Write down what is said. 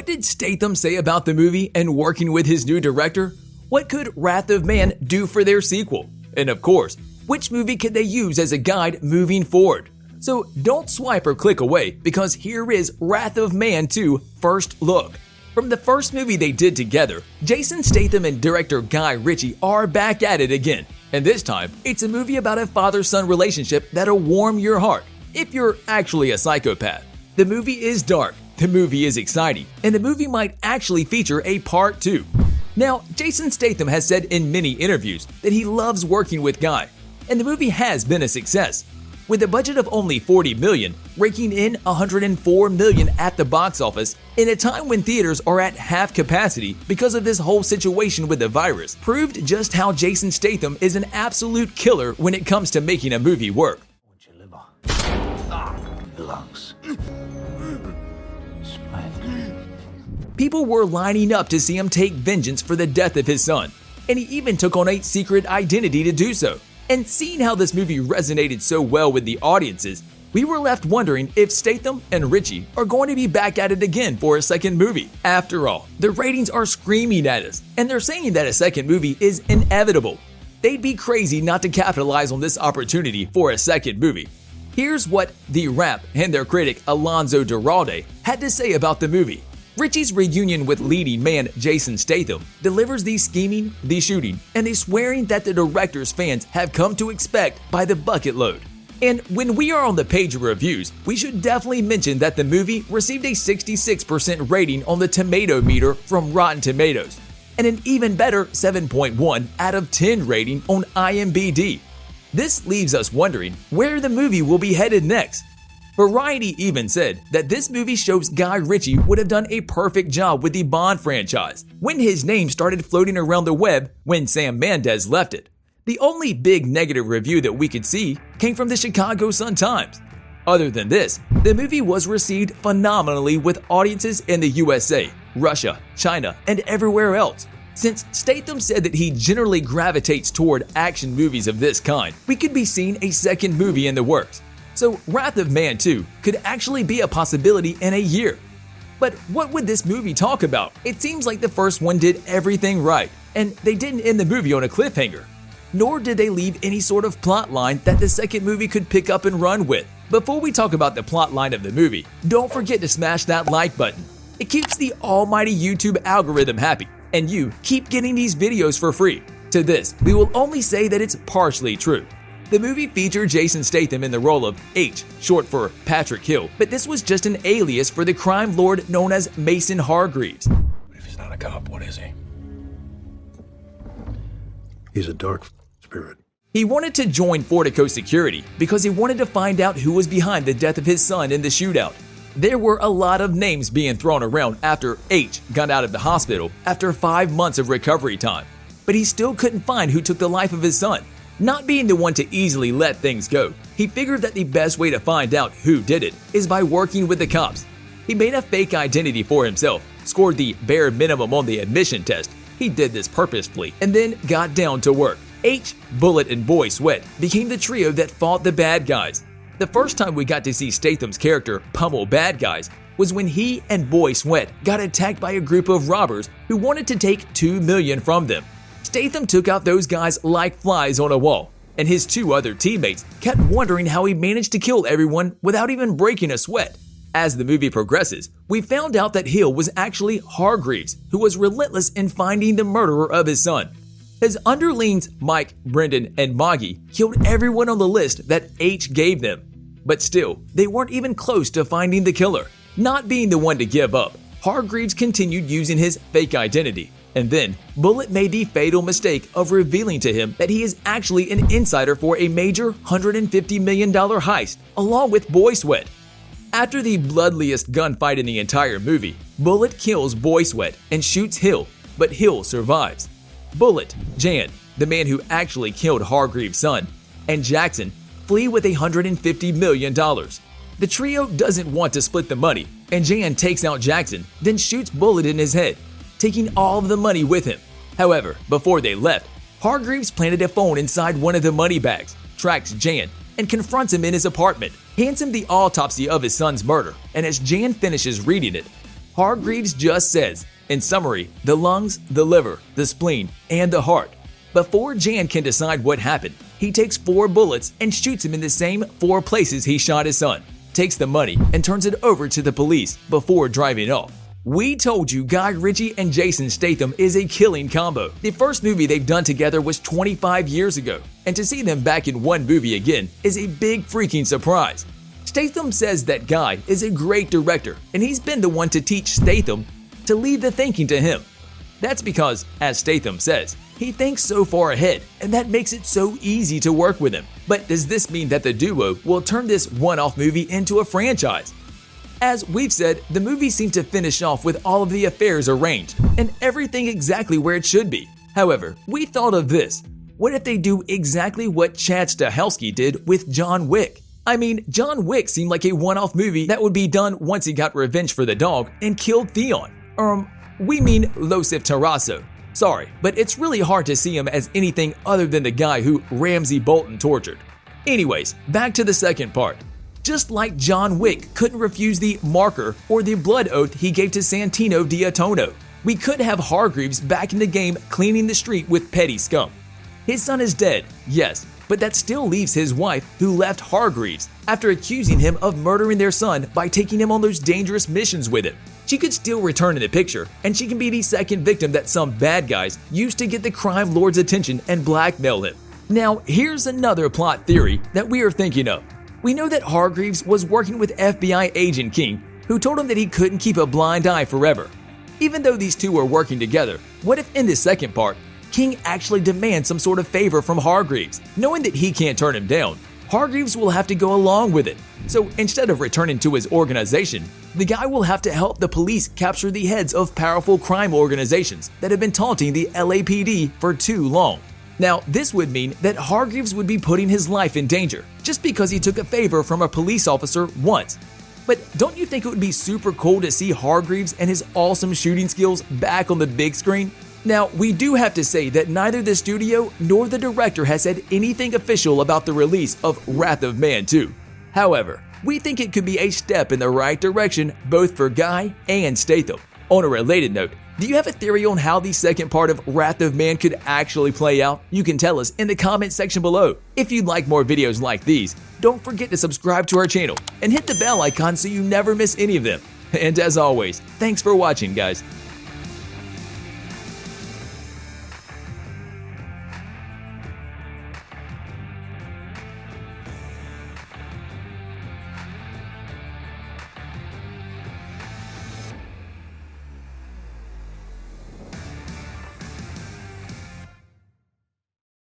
What did Statham say about the movie and working with his new director? What could Wrath of Man do for their sequel? And of course, which movie could they use as a guide moving forward? So don't swipe or click away, because here is Wrath of Man 2 First Look. From the first movie they did together, Jason Statham and director Guy Ritchie are back at it again. And this time, it's a movie about a father-son relationship that'll warm your heart, if you're actually a psychopath. The movie is dark, the movie is exciting, and the movie might actually feature a part 2. Now, Jason Statham has said in many interviews that he loves working with Guy, and the movie has been a success. With a budget of only $40 million, raking in $104 million at the box office, in a time when theaters are at half capacity because of this whole situation with the virus, proved just how Jason Statham is an absolute killer when it comes to making a movie work. Lungs. People were lining up to see him take vengeance for the death of his son, and he even took on a secret identity to do so. And seeing how this movie resonated so well with the audiences, we were left wondering if Statham and Ritchie are going to be back at it again for a second movie. After all, the ratings are screaming at us, and they're saying that a second movie is inevitable. They'd be crazy not to capitalize on this opportunity for a second movie. Here's what The Wrap and their critic Alonso Duralde had to say about the movie. Ritchie's reunion with leading man Jason Statham delivers the scheming, the shooting, and the swearing that the director's fans have come to expect by the bucket load. And when we are on the page of reviews, we should definitely mention that the movie received a 66% rating on the tomato meter from Rotten Tomatoes, and an even better 7.1 out of 10 rating on IMDb. This leaves us wondering where the movie will be headed next. Variety even said that this movie shows Guy Ritchie would have done a perfect job with the Bond franchise when his name started floating around the web when Sam Mendes left it. The only big negative review that we could see came from the Chicago Sun-Times. Other than this, the movie was received phenomenally with audiences in the USA, Russia, China, and everywhere else. Since Statham said that he generally gravitates toward action movies of this kind, we could be seeing a second movie in the works. So Wrath of Man 2 could actually be a possibility in a year. But what would this movie talk about? It seems like the first one did everything right, and they didn't end the movie on a cliffhanger. Nor did they leave any sort of plot line that the second movie could pick up and run with. Before we talk about the plot line of the movie, don't forget to smash that like button. It keeps the almighty YouTube algorithm happy, and you keep getting these videos for free. To this, we will only say that it's partially true. The movie featured Jason Statham in the role of H, short for Patrick Hill, but this was just an alias for the crime lord known as Mason Hargreaves. If he's not a cop, what is he? He's a dark spirit. He wanted to join Fortico Security because he wanted to find out who was behind the death of his son in the shootout. There were a lot of names being thrown around after H got out of the hospital after 5 months of recovery time, but he still couldn't find who took the life of his son. Not being the one to easily let things go, he figured that the best way to find out who did it is by working with the cops. He made a fake identity for himself, scored the bare minimum on the admission test. He did this purposefully, and then got down to work. H, Bullet, and Boy Sweat became the trio that fought the bad guys. The first time we got to see Statham's character pummel bad guys was when he and Boy Sweat got attacked by a group of robbers who wanted to take $2 million from them. Statham took out those guys like flies on a wall, and his two other teammates kept wondering how he managed to kill everyone without even breaking a sweat. As the movie progresses, we found out that Hill was actually Hargreaves, who was relentless in finding the murderer of his son. His underlings, Mike, Brendan, and Moggy, killed everyone on the list that H gave them. But still, they weren't even close to finding the killer. Not being the one to give up, Hargreaves continued using his fake identity. And then, Bullet made the fatal mistake of revealing to him that he is actually an insider for a major $150 million heist, along with Boy Sweat. After the bloodiest gunfight in the entire movie, Bullet kills Boy Sweat and shoots Hill, but Hill survives. Bullet, Jan, the man who actually killed Hargreaves' son, and Jackson flee with $150 million. The trio doesn't want to split the money, and Jan takes out Jackson, then shoots Bullet in his head, taking all of the money with him. However, before they left, Hargreaves planted a phone inside one of the money bags, tracks Jan, and confronts him in his apartment, hands him the autopsy of his son's murder, and as Jan finishes reading it, Hargreaves just says, in summary, the lungs, the liver, the spleen, and the heart. Before Jan can decide what happened, he takes 4 bullets and shoots him in the same 4 places he shot his son, takes the money, and turns it over to the police before driving off. We told you Guy Ritchie and Jason Statham is a killing combo. The first movie they've done together was 25 years ago, and to see them back in one movie again is a big freaking surprise. Statham says that Guy is a great director, and he's been the one to teach Statham to leave the thinking to him. That's because, as Statham says, he thinks so far ahead, and that makes it so easy to work with him. But does this mean that the duo will turn this one-off movie into a franchise? As we've said, the movie seemed to finish off with all of the affairs arranged, and everything exactly where it should be. However, we thought of this. What if they do exactly what Chad Stahelski did with John Wick? I mean, John Wick seemed like a one-off movie that would be done once he got revenge for the dog and killed Theon. We mean Losif Tarasso. Sorry, but it's really hard to see him as anything other than the guy who Ramsay Bolton tortured. Anyways, back to the second part. Just like John Wick couldn't refuse the marker or the blood oath he gave to Santino Diatono, we could have Hargreaves back in the game cleaning the street with petty scum. His son is dead, yes, but that still leaves his wife, who left Hargreaves after accusing him of murdering their son by taking him on those dangerous missions with him. She could still return in the picture, and she can be the second victim that some bad guys used to get the crime lord's attention and blackmail him. Now, here's another plot theory that we are thinking of. We know that Hargreaves was working with FBI agent King, who told him that he couldn't keep a blind eye forever. Even though these two were working together, what if in this second part, King actually demands some sort of favor from Hargreaves? Knowing that he can't turn him down, Hargreaves will have to go along with it. So instead of returning to his organization, the guy will have to help the police capture the heads of powerful crime organizations that have been taunting the LAPD for too long. Now, this would mean that Hargreaves would be putting his life in danger just because he took a favor from a police officer once. But don't you think it would be super cool to see Hargreaves and his awesome shooting skills back on the big screen? Now, we do have to say that neither the studio nor the director has said anything official about the release of Wrath of Man 2. However, we think it could be a step in the right direction both for Guy and Statham. On a related note, do you have a theory on how the second part of Wrath of Man could actually play out? You can tell us in the comment section below. If you'd like more videos like these, don't forget to subscribe to our channel and hit the bell icon so you never miss any of them. And as always, thanks for watching, guys.